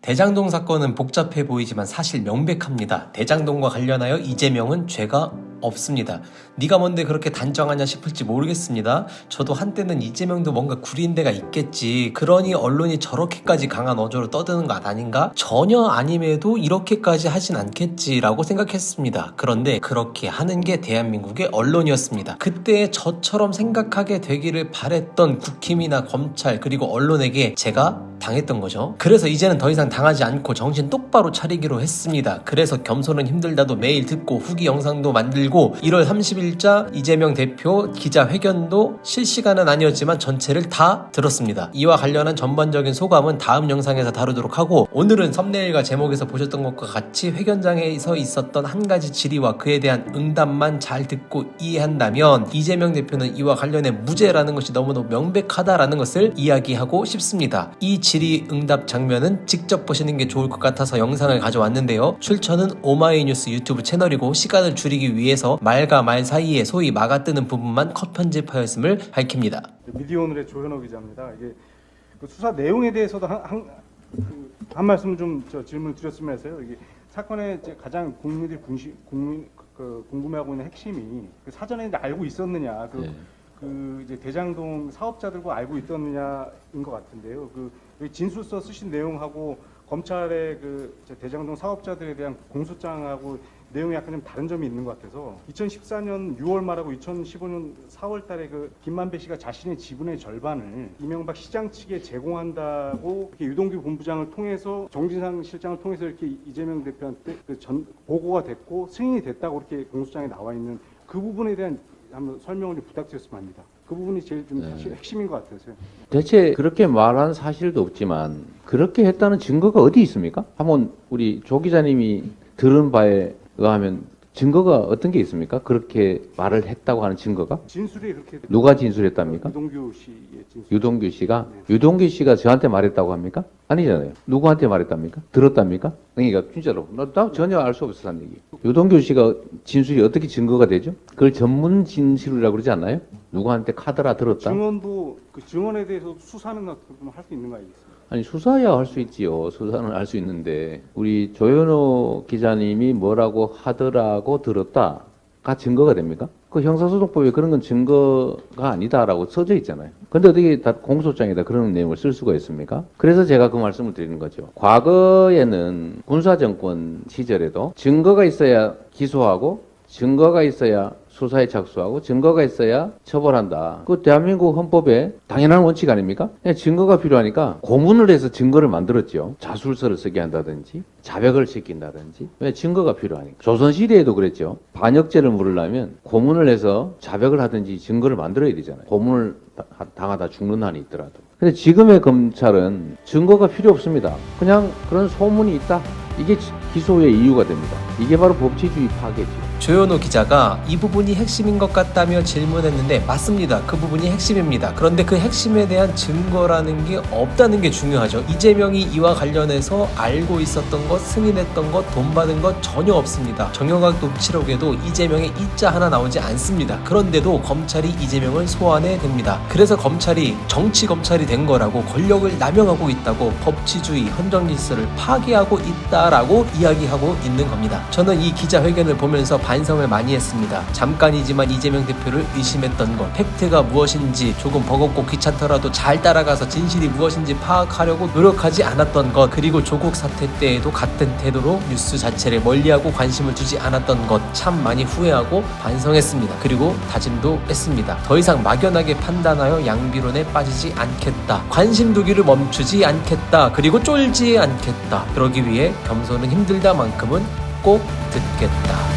대장동 사건은 복잡해 보이지만 사실 명백합니다. 대장동과 관련하여 이재명은 죄가 없습니다. 네가 뭔데 그렇게 단정하냐 싶을지 모르겠습니다. 저도 한때는 이재명도 뭔가 구린 데가 있겠지, 그러니 언론이 저렇게까지 강한 어조로 떠드는 것 아닌가? 전혀 아님에도 이렇게까지 하진 않겠지라고 생각했습니다. 그런데 그렇게 하는 게 대한민국의 언론이었습니다. 그때 저처럼 생각하게 되기를 바랬던 국힘이나 검찰 그리고 언론에게 제가 당했던 거죠. 그래서 이제는 더 이상 당하지 않고 정신 똑바로 차리기로 했습니다. 그래서 겸손은 힘들다도 매일 듣고 후기 영상도 만들고 1월 30일자 이재명 대표 기자회견도 실시간은 아니었지만 전체를 다 들었습니다. 이와 관련한 전반적인 소감은 다음 영상에서 다루도록 하고, 오늘은 썸네일과 제목에서 보셨던 것과 같이 회견장에서 있었던 한 가지 질의와 그에 대한 응답만 잘 듣고 이해한다면 이재명 대표는 이와 관련해 무죄라는 것이 너무너무 명백하다라는 것을 이야기하고 싶습니다. 이 질의 응답 장면은 직접 보시는 게 좋을 것 같아서 영상을 가져왔는데요. 출처는 오마이뉴스 유튜브 채널이고 시간을 줄이기 위해서 말과 말 사이에 소위 막아뜨는 부분만 컷 편집하였음을 밝힙니다. 미디어오늘의 조현호 기자입니다. 이게 그 수사 내용에 대해서도 한 말씀 좀 질문을 드렸으면 해서요. 이게 사건의 이제 가장 국민들이 궁금해하고 있는 핵심이 그 사전에 알고 있었느냐, 그 이제 대장동 사업자들과 알고 있었느냐인 것 같은데요. 여기 진술서 쓰신 내용하고 검찰의 그 대장동 사업자들에 대한 공소장하고 내용이 약간 좀 다른 점이 있는 것 같아서 2014년 6월 말하고 2015년 4월 달에 그 김만배 씨가 자신의 지분의 절반을 이명박 시장 측에 제공한다고 이렇게 유동규 본부장을 통해서 정진상 실장을 통해서 이렇게 이재명 대표한테 보고가 됐고 승인이 됐다고 이렇게 공소장에 나와 있는 그 부분에 대한 한번 설명을 좀 부탁드렸으면 합니다. 그 부분이 제일 좀 핵심인 것 같아서요. 대체 그렇게 말한 사실도 없지만 그렇게 했다는 증거가 어디 있습니까? 한번 우리 조 기자님이 들은 바에 의하면 증거가 어떤 게 있습니까? 그렇게 말을 했다고 하는 증거가? 진술이 그렇게 누가 진술했답니까? 유동규 씨의 진술. 유동규 씨가? 네. 유동규 씨가 저한테 말했다고 합니까? 아니잖아요. 누구한테 말했답니까? 들었답니까? 그러니까 진짜로 나 전혀 알 수 없었다는 얘기. 유동규 씨가 진술이 어떻게 증거가 되죠? 그걸 전문 진술이라고 그러지 않나요? 누구한테 카더라 들었다? 증언도 그 증언에 대해서 수사는 할 수 있는 거 아니겠어요? 아니 수사야 할 수 있지요. 수사는 할 수 있는데 우리 조현호 기자님이 뭐라고 하더라고 들었다가 증거가 됩니까? 그 형사소송법에 그런 건 증거가 아니다라고 써져 있잖아요. 근데 어떻게 다 공소장에다 그런 내용을 쓸 수가 있습니까? 그래서 제가 그 말씀을 드리는 거죠. 과거에는 군사정권 시절에도 증거가 있어야 기소하고 증거가 있어야 수사에 착수하고 증거가 있어야 처벌한다. 그 대한민국 헌법에 당연한 원칙 아닙니까? 증거가 필요하니까 고문을 해서 증거를 만들었죠. 자술서를 쓰게 한다든지 자백을 시킨다든지. 왜? 증거가 필요하니까. 조선시대에도 그랬죠. 반역죄를 물으려면 고문을 해서 자백을 하든지 증거를 만들어야 되잖아요. 고문을 당하다 죽는 한이 있더라도. 근데 지금의 검찰은 증거가 필요 없습니다. 그냥 그런 소문이 있다. 이게 기소의 이유가 됩니다. 이게 바로 법치주의 파괴죠. 조현호 기자가 이 부분이 핵심인 것 같다며 질문했는데 맞습니다. 그 부분이 핵심입니다. 그런데 그 핵심에 대한 증거라는 게 없다는 게 중요하죠. 이재명이 이와 관련해서 알고 있었던 것, 승인했던 것, 돈 받은 것 전혀 없습니다. 정영학 녹취록에도 이재명의 이자 하나 나오지 않습니다. 그런데도 검찰이 이재명을 소환해 됩니다. 그래서 검찰이 정치 검찰이 된 거라고, 권력을 남용하고 있다고, 법치주의, 헌정질서를 파괴하고 있다라고 이야기하고 있는 겁니다. 저는 이 기자회견을 보면서 반성을 많이 했습니다. 잠깐이지만 이재명 대표를 의심했던 것, 팩트가 무엇인지 조금 버겁고 귀찮더라도 잘 따라가서 진실이 무엇인지 파악하려고 노력하지 않았던 것, 그리고 조국 사태 때에도 같은 태도로 뉴스 자체를 멀리하고 관심을 주지 않았던 것 참 많이 후회하고 반성했습니다. 그리고 다짐도 했습니다. 더 이상 막연하게 판단하여 양비론에 빠지지 않겠다. 관심 두기를 멈추지 않겠다. 그리고 쫄지 않겠다. 그러기 위해 겸손은 힘들다만큼은 꼭 듣겠다.